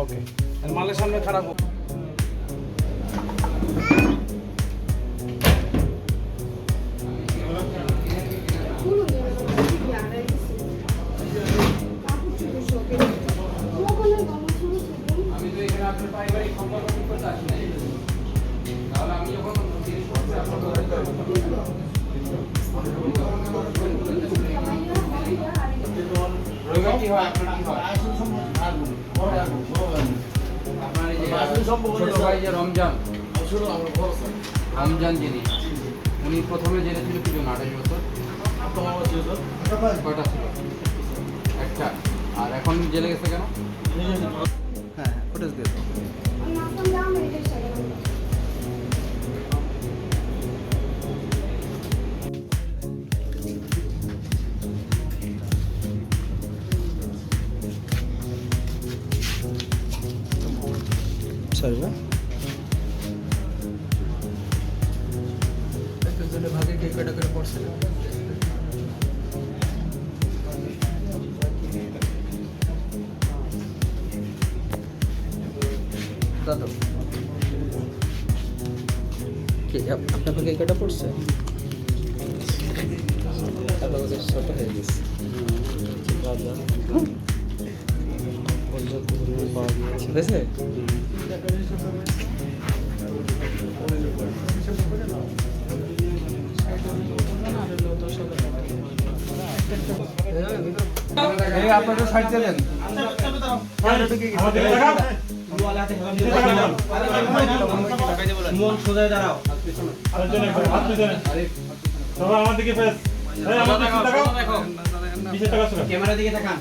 ওকে মালের সামনে খারাপ আমি তো এখানে আপনার পারিবারিক সম্পর্ক করতে আসি নাই তাহলে আমি যখন কি হয় আপনার কি হয় আপনার এই যে ছোট ভাই যে রমজান রমজান যিনি উনি প্রথমে জেলে ছিল কি জন্য 28 বছর কয়টা ছিল একটা আর এখন জেলে গেছে কেন হ্যাঁ ফুটেজ দিয়ে দাও। সরি না একজনের ভাগে কে কয়টা করে পড়ছে দাদা কে আপনার ভাগে কয়টা পড়ছে আপনার কাছে ছোট হয়ে গেছে দাদা হয়েছে আপনারা সাইড দেন সোজায় দাঁড়াও আমার দিকে ফেস ক্যামেরা দিকে তাকান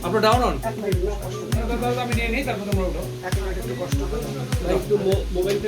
আপনার ডাউন অন আমি নিয়ে নিই তারপর তোমরা একটু মোবাইল